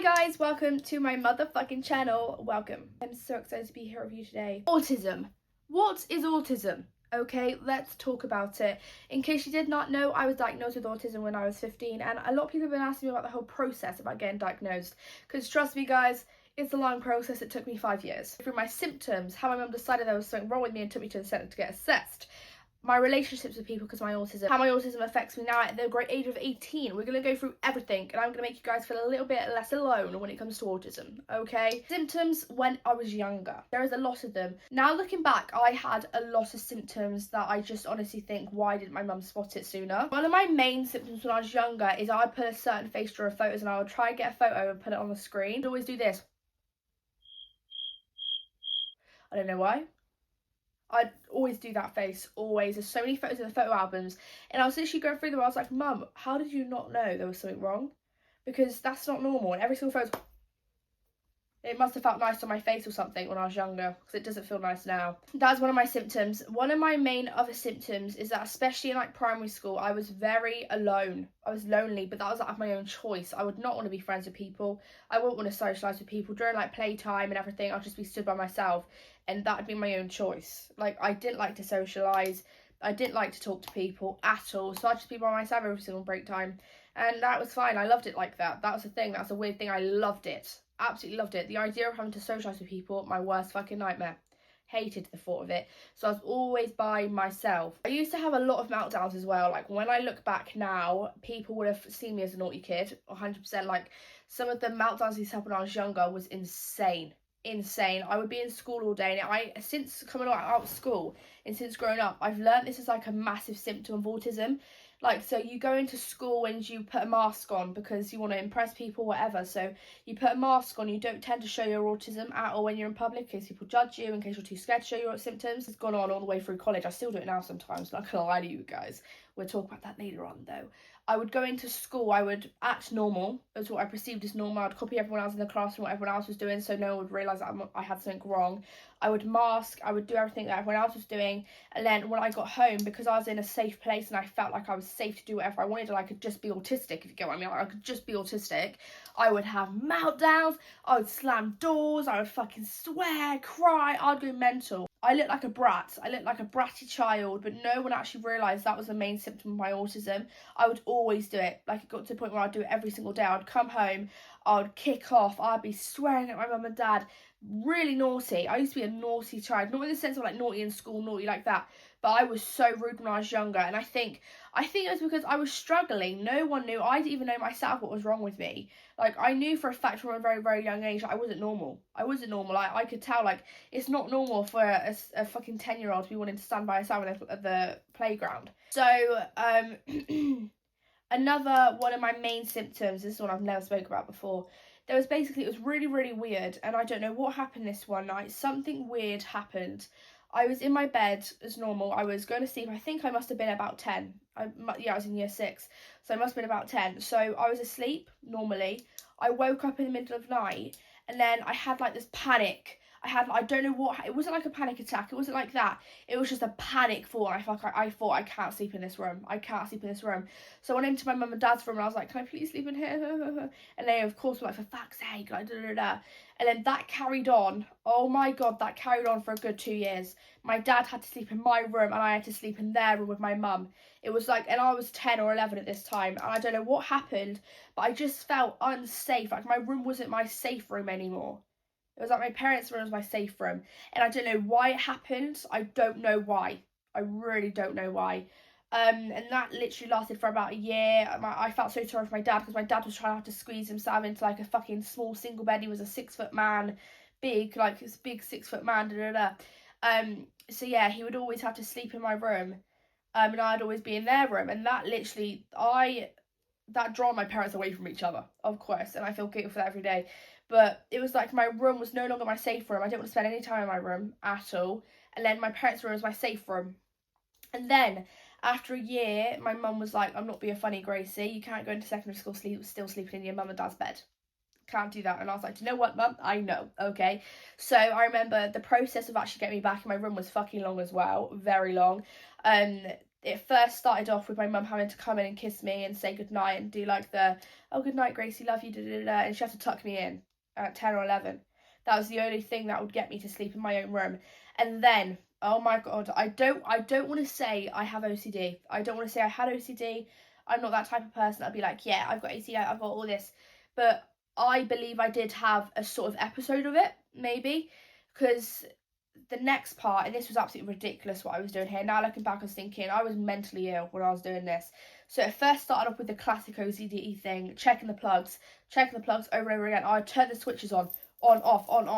Hi guys, welcome to my motherfucking channel. Welcome. I'm so excited to be here with you today. Autism. What is autism? Okay, let's talk about it. In case you did not know, I was diagnosed with autism when I was 15, and a lot of people have been asking me about the whole process about getting diagnosed. Because trust me guys, it's a long process. It took me 5 years. Through my symptoms, how my mum decided there was something wrong with me and took me to the centre to get assessed. My relationships with people because of my autism, how my autism affects me now at the great age of 18. We're going to go through everything, and I'm going to make you guys feel a little bit less alone when it comes to autism, okay? Symptoms when I was younger. There is a lot of them. Now looking back, I had a lot of symptoms that I just honestly think, why didn't my mum spot it sooner? One of my main symptoms when I was younger is I put a certain face drawer of photos and I would try and get a photo and put it on the screen. I'd always do this. I don't know why. I'd always do that face, always. There's so many photos in the photo albums, and I was literally going through them. I was like, Mum, how did you not know there was something wrong? Because that's not normal. And every single photo, it must have felt nice on my face or something when I was younger, because it doesn't feel nice now. That's one of my symptoms. One of my main other symptoms is that, especially in like primary school, I was very alone. I was lonely, but that was out of my own choice. I would not want to be friends with people. I wouldn't want to socialise with people during like playtime and everything. I'd just be stood by myself, and that would be my own choice. Like, I didn't like to socialise. I didn't like to talk to people at all, so I'd just be by myself every single break time, and that was fine. I loved it like that. That was the thing. That's a weird thing. I loved it. Absolutely loved it. The idea of having to socialise with people, my worst fucking nightmare. Hated the thought of it. So I was always by myself. I used to have a lot of meltdowns as well. Like, when I look back now, people would have seen me as a naughty kid, 100%. Like, some of the meltdowns I used to have when I was younger was insane. Insane. I would be in school all day, and since coming out of school and since growing up, I've learned this is like a massive symptom of autism. Like, so you go into school and you put a mask on because you want to impress people, whatever. So you put a mask on, you don't tend to show your autism at all when you're in public, in case people judge you, in case you're too scared to show your symptoms. It's gone on all the way through college. I still do it now sometimes, not gonna lie to you guys. We'll talk about that later on though. I would go into school, I would act normal. That's what I perceived as normal. I'd copy everyone else in the classroom, what everyone else was doing, so no one would realise that I had something wrong. I would mask, I would do everything that everyone else was doing, and then when I got home, because I was in a safe place and I felt like I was safe to do whatever I wanted and I could just be autistic, if you get what I mean, like, I could just be autistic, I would have meltdowns, I would slam doors, I would fucking swear, cry, I'd go mental. I looked like a brat. I looked like a bratty child, but no one actually realised that was the main symptom of my autism. I would always do it. Like, it got to the point where I'd do it every single day. I'd come home, I'd kick off, I'd be swearing at my mum and dad. Really naughty. I used to be a naughty child. Not in the sense of like naughty in school, naughty like that, but I was so rude when I was younger, and I think it was because I was struggling. No one knew. I didn't even know myself what was wrong with me. Like, I knew for a fact from a very, very young age that I wasn't normal. I wasn't normal. I could tell, like, it's not normal for a fucking 10-year-old to be wanting to stand by herself at the playground. So, another one of my main symptoms, this is one I've never spoke about before, it was really, really weird, and I don't know what happened this one night. Something weird happened. I was in my bed as normal. I was going to sleep. I think I must have been about 10. I was in year 6, so I must have been about 10. So I was asleep normally. I woke up in the middle of the night, and then I had like this panic. I don't know what, it wasn't like a panic attack, it wasn't like that, it was just a panic thought. I thought, I can't sleep in this room, I can't sleep in this room. So I went into my mum and dad's room and I was like, can I please sleep in here? And they of course were like, for fuck's sake, like, da da da. And then that carried on, oh my god, that carried on for a good 2 years. My dad had to sleep in my room and I had to sleep in their room with my mum. It was like, and I was 10 or 11 at this time, and I don't know what happened, but I just felt unsafe. Like, my room wasn't my safe room anymore. It was like my parents' room was my safe room. And I don't know why it happened. I don't know why. I really don't know why. And that literally lasted for about a year. I felt so sorry for my dad, because my dad was trying to squeeze himself into like a fucking small single bed. He was a 6-foot man, big, like this big 6-foot man, da da da. So yeah, he would always have to sleep in my room. And I'd always be in their room. And that literally, that drawn my parents away from each other, of course, and I feel guilty for that every day. But it was like my room was no longer my safe room. I didn't want to spend any time in my room at all. And then my parents' room was my safe room. And then after a year, my mum was like, I'm not being funny, Gracie. You can't go into secondary school still sleeping in your mum and dad's bed. Can't do that. And I was like, do you know what, mum? I know, okay? So I remember the process of actually getting me back in my room was fucking long as well. Very long. it first started off with my mum having to come in and kiss me and say goodnight and do like the, oh, good night, Gracie, love you, da da da, and she had to tuck me in at 10 or 11. That was the only thing that would get me to sleep in my own room. And then, oh my God, I don't want to say I have OCD. I don't want to say I had OCD. I'm not that type of person that'd be like, yeah, I've got OCD, I've got all this. But I believe I did have a sort of episode of it, maybe, because the next part, and this was absolutely ridiculous what I was doing here. Now looking back, I was thinking I was mentally ill when I was doing this. So it first started off with the classic OCD thing, checking the plugs over and over again. I'd turn the switches on, off, on,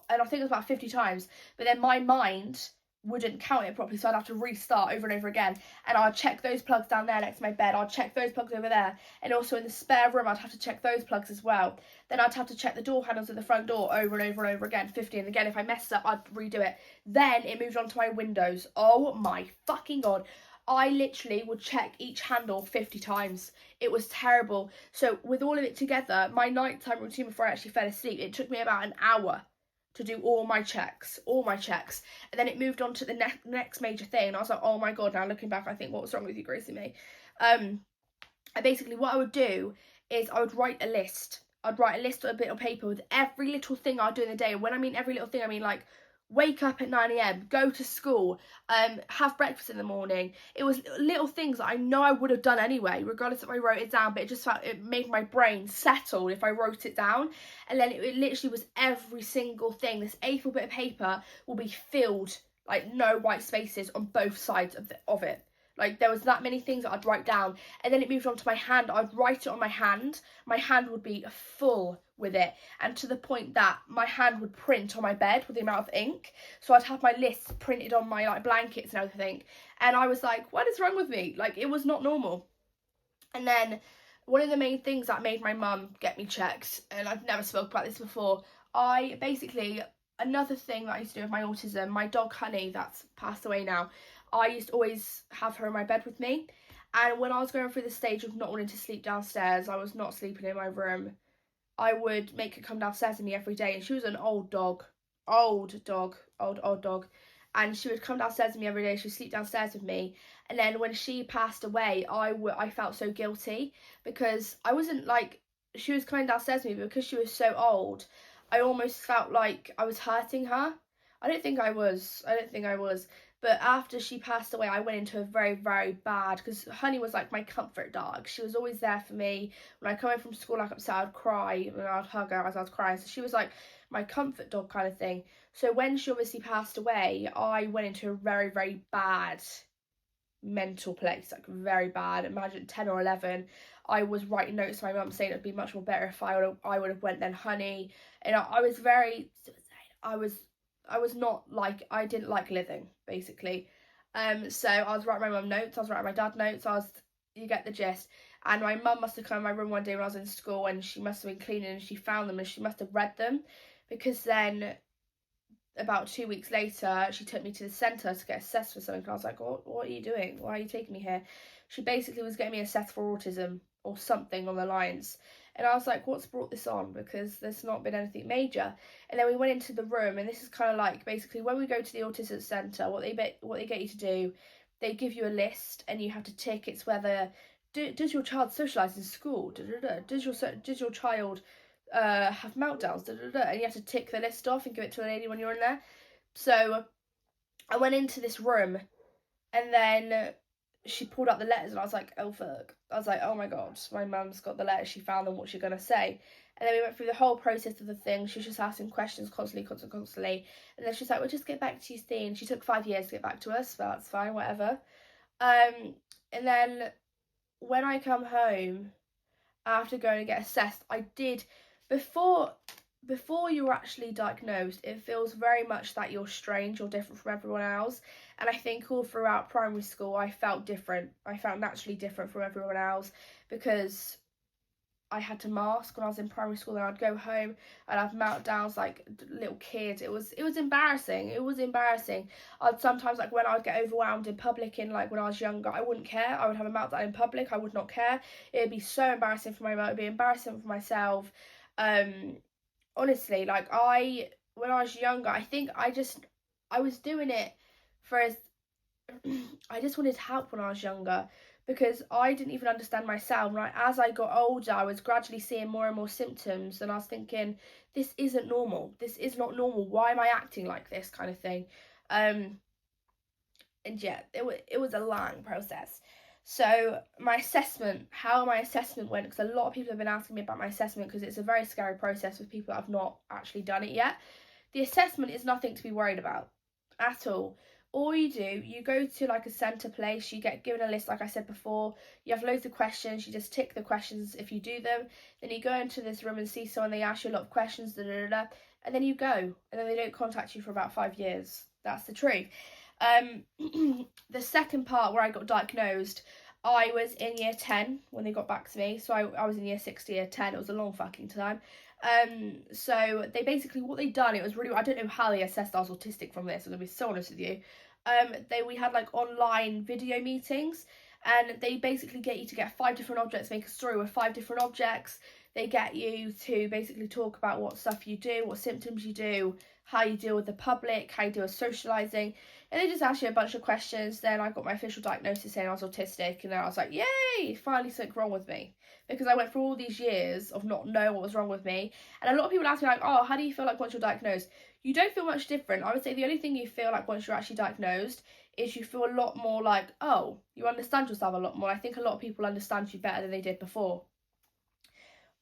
and I think it was about 50 times. But then my mind wouldn't count it properly, so I'd have to restart over and over again. And I'd check those plugs down there next to my bed. I'd check those plugs over there, and also in the spare room, I'd have to check those plugs as well. Then I'd have to check the door handles of the front door over and over and over again, 50. And again, if I messed up, I'd redo it. Then it moved on to my windows. Oh my fucking God. I literally would check each handle 50 times. It was terrible. So with all of it together, my nighttime routine before I actually fell asleep, it took me about an hour to do all my checks. And then it moved on to the next major thing. And I was like, oh my God, now looking back, I think, what was wrong with you, Gracie May? And basically what I would do is I would write a list. I'd write a list on a bit of paper with every little thing I'd do in the day. And when I mean every little thing, I mean like wake up at 9 a.m, go to school, have breakfast in the morning. It was little things that I know I would have done anyway, regardless if I wrote it down, but it just felt, it made my brain settle if I wrote it down. And then it literally was every single thing. This A4 bit of paper will be filled, like no white spaces on both sides of it. Like there was that many things that I'd write down, and then it moved on to my hand. I'd write it on my hand. My hand would be full with it, and to the point that my hand would print on my bed with the amount of ink. So I'd have my lists printed on my like blankets and everything. And I was like, what is wrong with me? Like it was not normal. And then one of the main things that made my mum get me checked, and I've never spoke about this before, I basically, another thing that I used to do with my autism, my dog Honey, that's passed away now, I used to always have her in my bed with me. And when I was going through the stage of not wanting to sleep downstairs, I was not sleeping in my room, I would make her come downstairs with me every day. And she was an old dog. And she would come downstairs with me every day. She would sleep downstairs with me. And then when she passed away, I felt so guilty because I wasn't like, she was coming downstairs with me, but because she was so old, I almost felt like I was hurting her. I don't think I was. But after she passed away, I went into a very, very bad, because Honey was like my comfort dog. She was always there for me. When I come home from school like upset, I'd cry and I'd hug her as I was crying. So she was like my comfort dog kind of thing. So when she obviously passed away, I went into a very, very bad mental place, like very bad. Imagine 10 or 11, I was writing notes to my mum saying it would be much more better if I would have went then Honey. And I was very, I was not like, I didn't like living, basically. So I was writing my mum notes, I was writing my dad notes, you get the gist. And my mum must have come in my room one day when I was in school, and she must have been cleaning, and she found them, and she must have read them, because then about 2 weeks later, she took me to the centre to get assessed for something. And I was like, what are you doing? Why are you taking me here? She basically was getting me assessed for autism or something on the lines. And I was like, what's brought this on? Because there's not been anything major. And then we went into the room, and this is kind of like, basically, when we go to the autism centre, what they get you to do, they give you a list, and you have to tick. It's whether, does your child socialise in school? Does your child have meltdowns? And you have to tick the list off and give it to a lady when you're in there. So I went into this room, and then she pulled out the letters, and I was like, oh fuck. I was like, oh my God, my mum's got the letters, she found them, what's she gonna say? And then we went through the whole process of the thing. She was just asking questions constantly. And then she's like, we'll just get back to you soon. She took 5 years to get back to us, but that's fine, whatever. And then when I come home after going to get assessed, I did, before you're actually diagnosed, it feels very much that you're strange or different from everyone else. And I think all throughout primary school, I felt different. I felt naturally different from everyone else, because I had to mask when I was in primary school, and I'd go home and I'd have meltdowns like little kid. It was embarrassing. I'd sometimes, like when I would get overwhelmed in public, in like when I was younger, I wouldn't care. I would have a meltdown in public. I would not care. It'd be so embarrassing for my mum. It'd be embarrassing for myself. Honestly, like when I was younger, I think I was doing it for I just wanted help when I was younger, because I didn't even understand myself. Right, as I got older, I was gradually seeing more and more symptoms, and I was thinking, this isn't normal. This is not normal. Why am I acting like this, kind of thing? And yeah, it was a long process. So how my assessment went, because a lot of people have been asking me about my assessment, because it's a very scary process with people that have not actually done it yet. The assessment is nothing to be worried about at all. All you do, you go to like a centre place, you get given a list, like I said before, you have loads of questions, you just tick the questions if you do them, then you go into this room and see someone, they ask you a lot of questions, da, da, da, da, and then you go, and then they don't contact you for about 5 years. That's the truth. The second part where I got diagnosed, I was in year 10 when they got back to me, so I was in year 6 to year 10. It was a long fucking time. So they basically, what they done, it was really, I don't know how they assessed I was autistic from this, I'm gonna be so honest with you. We had like online video meetings, and they basically get you to get 5 different objects, make a story with 5 different objects. They get you to basically talk about what stuff you do, what symptoms you do, how you deal with the public, how you deal with socialising, and they just ask you a bunch of questions. Then I got my official diagnosis saying I was autistic, and then I was like, yay, finally something wrong with me. Because I went through all these years of not knowing what was wrong with me. And a lot of people ask me like, oh, how do you feel like once you're diagnosed? You don't feel much different. I would say the only thing you feel like once you're actually diagnosed is you feel a lot more like, oh, you understand yourself a lot more. I think a lot of people understand you better than they did before.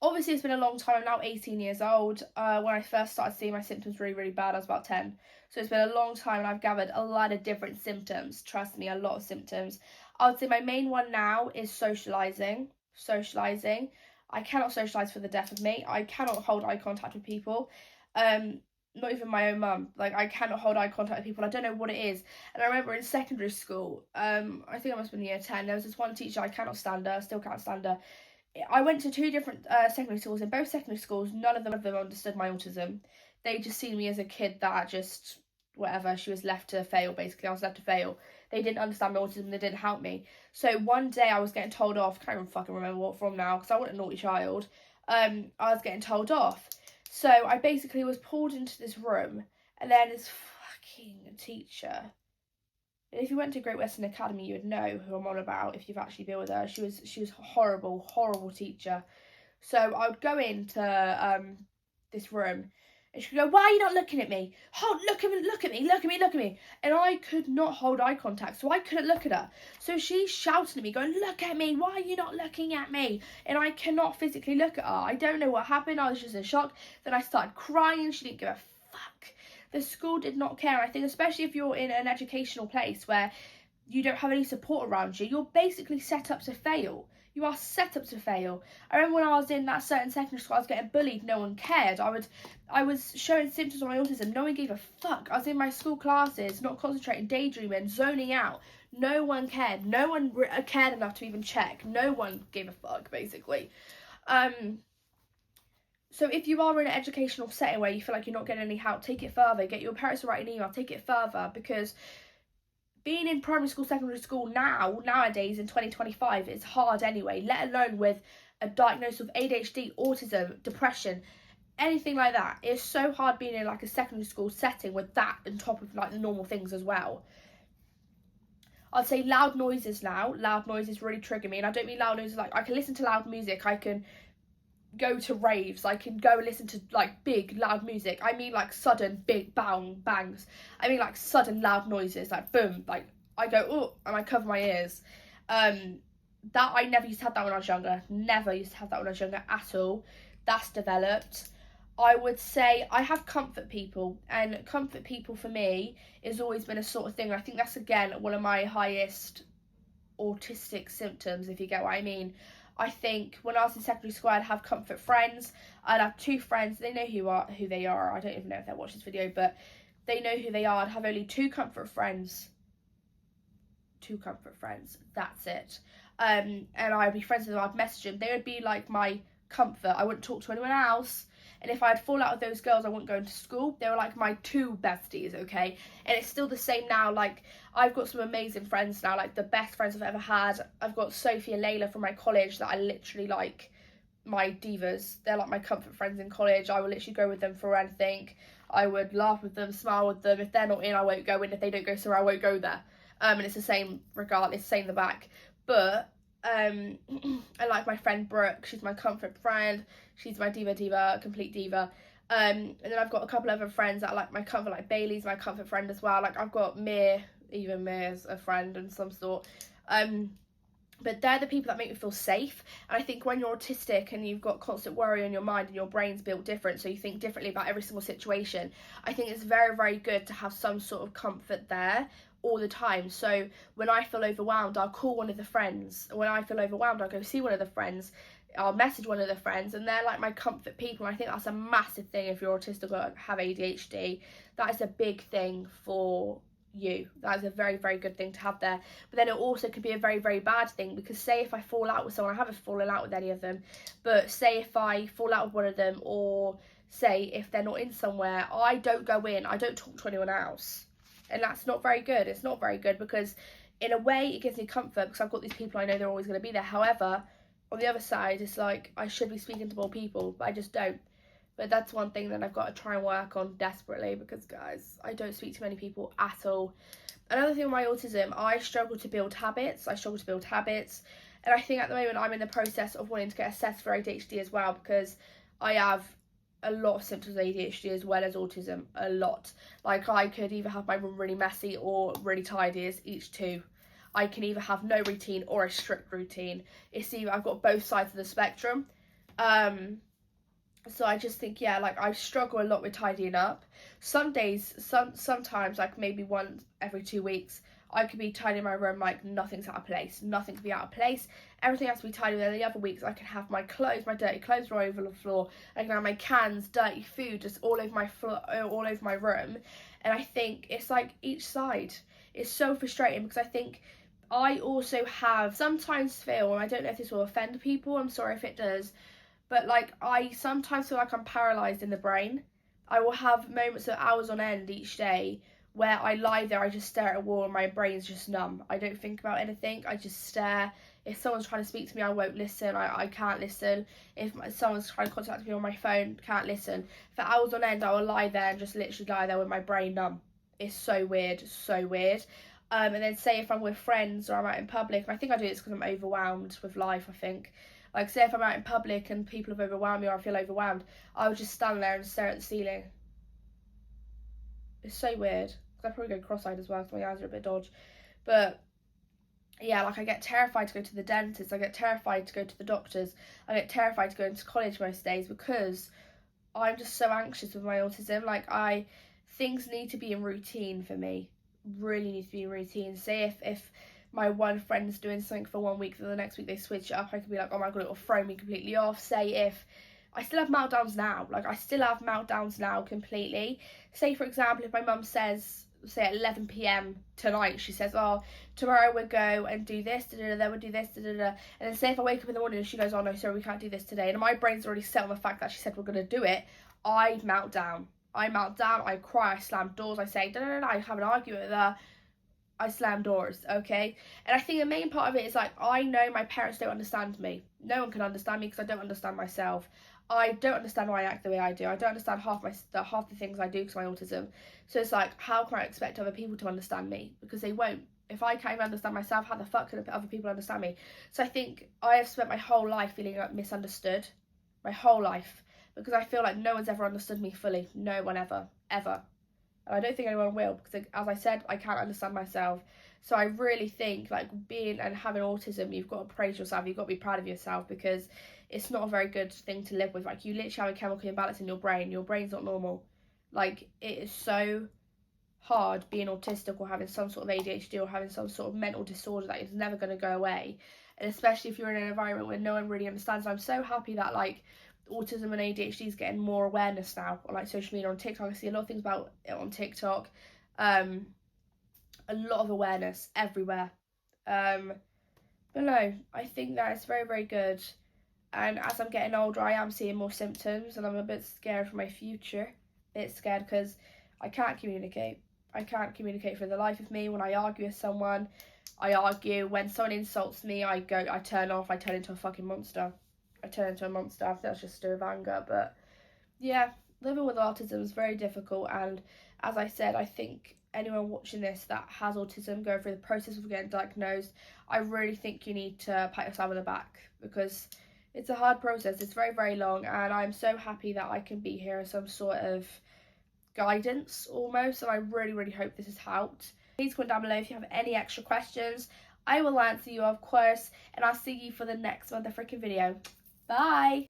Obviously, it's been a long time. I'm now 18 years old. When I first started seeing my symptoms really, really bad, I was about 10. So it's been a long time, and I've gathered a lot of different symptoms. Trust me, a lot of symptoms. I would say my main one now is socialising. Socialising. I cannot socialise for the death of me. I cannot hold eye contact with people. Not even my own mum. Like, I cannot hold eye contact with people. I don't know what it is. And I remember in secondary school, I think I must have been year 10, there was this one teacher, I cannot stand her, still can't stand her. I went to 2 different secondary schools. In both secondary schools, none of them understood my autism. They just seen me as a kid that just, whatever, she was left to fail, basically. I was left to fail. They didn't understand my autism, they didn't help me. So one day I was getting told off, can't even fucking remember what from now, because I wasn't a naughty child. I was getting told off. So I basically was pulled into this room, and then this fucking teacher, if you went to Great Western Academy, you would know who I'm on about if you've actually been with her. She was a horrible, horrible teacher. So I would go into this room, and she'd go, "Why are you not looking at me? Oh, look at me, look at me, look at me, look at me." And I could not hold eye contact, so I couldn't look at her. So she's shouting at me, going, "Look at me, why are you not looking at me?" And I cannot physically look at her. I don't know what happened, I was just in shock. Then I started crying, she didn't give a fuck. The school did not care. I think especially if you're in an educational place where you don't have any support around you, you're basically set up to fail. You are set up to fail. I remember when I was in that certain secondary school, I was getting bullied, no one cared. I was showing symptoms of my autism, no one gave a fuck. I was in my school classes, not concentrating, daydreaming, zoning out. No one cared. No one cared enough to even check. No one gave a fuck, basically. So if you are in an educational setting where you feel like you're not getting any help, take it further. Get your parents to write an email, take it further, because being in primary school, secondary school nowadays in 2025 is hard anyway, let alone with a diagnosis of ADHD, autism, depression, anything like that. It's so hard being in like a secondary school setting with that on top of like the normal things as well. I'd say loud noises now. Loud noises really trigger me, and I don't mean loud noises like I can listen to loud music, I can go to raves, I can go and listen to like big loud music. I mean like sudden big bangs. I mean like sudden loud noises, like boom, like I go oh, and I cover my ears. That I never used to have that when I was younger. Never used to have that when I was younger at all. That's developed. I would say I have comfort people, and comfort people for me has always been a sort of thing. I think that's again one of my highest autistic symptoms, if you get what I mean. I think when I was in secondary school, I'd have comfort friends. I'd have 2 friends. They know who they are. I don't even know if they watch this video, but they know who they are. I'd have only 2 comfort friends. 2 comfort friends. That's it. And I'd be friends with them. I'd message them. They would be like my comfort. I wouldn't talk to anyone else. And if I'd fall out with those girls, I wouldn't go into school. They were like my 2 besties, okay? And it's still the same now. Like, I've got some amazing friends now, like the best friends I've ever had. I've got Sophie and Layla from my college that I literally like, my divas. They're like my comfort friends in college. I will literally go with them for anything. I would laugh with them, smile with them. If they're not in, I won't go in. If they don't go somewhere, I won't go there. and it's the same regard, it's the same the back. But I like my friend Brooke, she's my comfort friend, she's my diva, complete diva. And then I've got a couple other friends that are like my comfort, like Bailey's my comfort friend as well. Like I've got Mir, even Mir's a friend and some sort. But they're the people that make me feel safe. And I think when you're autistic and you've got constant worry on your mind and your brain's built different, so you think differently about every single situation, I think it's very, very good to have some sort of comfort there all the time. So when I feel overwhelmed, I'll call one of the friends. When I feel overwhelmed, I'll go see one of the friends. I'll message one of the friends, and they're like my comfort people. And I think that's a massive thing if you're autistic or have ADHD. That is a big thing for you. That is a very, very good thing to have there. But then it also could be a very, very bad thing, because say if I fall out with someone, I haven't fallen out with any of them, but say if I fall out with one of them, or say if they're not in somewhere, I don't go in, I don't talk to anyone else. And that's not very good. It's not very good, because in a way it gives me comfort because I've got these people, I know they're always going to be there. However, on the other side, it's like I should be speaking to more people, but I just don't. But that's one thing that I've got to try and work on desperately, because guys, I don't speak to many people at all. Another thing with my autism, I struggle to build habits. And I think at the moment I'm in the process of wanting to get assessed for ADHD as well, because I have a lot of symptoms of ADHD as well as autism, a lot. Like I could either have my room really messy or really tidy, as each two. I can either have no routine or a strict routine. It's either, I've got both sides of the spectrum. So I just think, yeah, like I struggle a lot with tidying up. Some days, sometimes, like maybe once every 2 weeks, I could be tidying my room like nothing's out of place. Nothing could be out of place. Everything has to be tidy. Then the other weeks, I can have my clothes, my dirty clothes all over the floor. I can have my cans, dirty food just all over my floor, all over my room. And I think it's like each side. It's so frustrating, because I think I also have sometimes feel, and I don't know if this will offend people, I'm sorry if it does, but like I sometimes feel like I'm paralysed in the brain. I will have moments of hours on end each day where I lie there, I just stare at a wall and my brain's just numb. I don't think about anything, I just stare. If someone's trying to speak to me, I won't listen, I can't listen. If someone's trying to contact me on my phone, can't listen. For hours on end, I will lie there and just literally lie there with my brain numb. It's so weird, so weird. And then say if I'm with friends or I'm out in public, and I think I do this because I'm overwhelmed with life, I think. Like, say if I'm out in public and people have overwhelmed me or I feel overwhelmed, I would just stand there and stare at the ceiling. It's so weird. Because I probably go cross-eyed as well, because my eyes are a bit dodgy. But, yeah, like I get terrified to go to the dentist. I get terrified to go to the doctors. I get terrified to go into college most days, because I'm just so anxious with my autism. Like, things need to be in routine for me. Really need to be in routine. Say if my one friend's doing something for 1 week, for the next week they switch it up, I could be like, oh my god, it'll throw me completely off. Say if I still have meltdowns now, like I still have meltdowns now completely. Say for example, if my mum says, say at 11 p.m. tonight, she says, oh, tomorrow we'll go and do this, then we'll do this, and then say if I wake up in the morning and she goes, oh no, sorry, we can't do this today, and my brain's already set on the fact that she said we're going to do it, I melt down, I cry, I slam doors, I say, no, I have an argument with her, I slam doors, okay? And I think the main part of it is like, I know my parents don't understand me. No one can understand me because I don't understand myself. I don't understand why I act the way I do. I don't understand half the things I do because of my autism. So it's like, how can I expect other people to understand me? Because they won't. If I can't even understand myself, how the fuck can other people understand me? So I think I have spent my whole life feeling like misunderstood. My whole life. Because I feel like no one's ever understood me fully. No one ever. Ever. And I don't think anyone will, because as I said, I can't understand myself. So I really think like being and having autism, you've got to praise yourself, you've got to be proud of yourself, because it's not a very good thing to live with. Like, you literally have a chemical imbalance in your brain's not normal. Like, it is so hard being autistic or having some sort of ADHD or having some sort of mental disorder that is never going to go away. And especially if you're in an environment where no one really understands. I'm so happy that like autism and ADHD is getting more awareness now on like social media, on TikTok. I see a lot of things about it on TikTok. A lot of awareness everywhere. But no, I think that it's very, very good. And as I'm getting older, I am seeing more symptoms, and I'm a bit scared for my future. A bit scared because I can't communicate. I can't communicate for the life of me. When I argue with someone, I argue. When someone insults me, I turn off. I turn into a fucking monster. I turn into a monster. I think that's just a stir of anger. But yeah, living with autism is very difficult, and as I said, I think anyone watching this that has autism, going through the process of getting diagnosed, I really think you need to pat yourself on the back, because it's a hard process. It's very, very long, and I'm so happy that I can be here as some sort of guidance almost, and I really, really hope this has helped. Please comment down below if you have any extra questions. I will answer you, of course, and I'll see you for the next motherfucking video. Bye!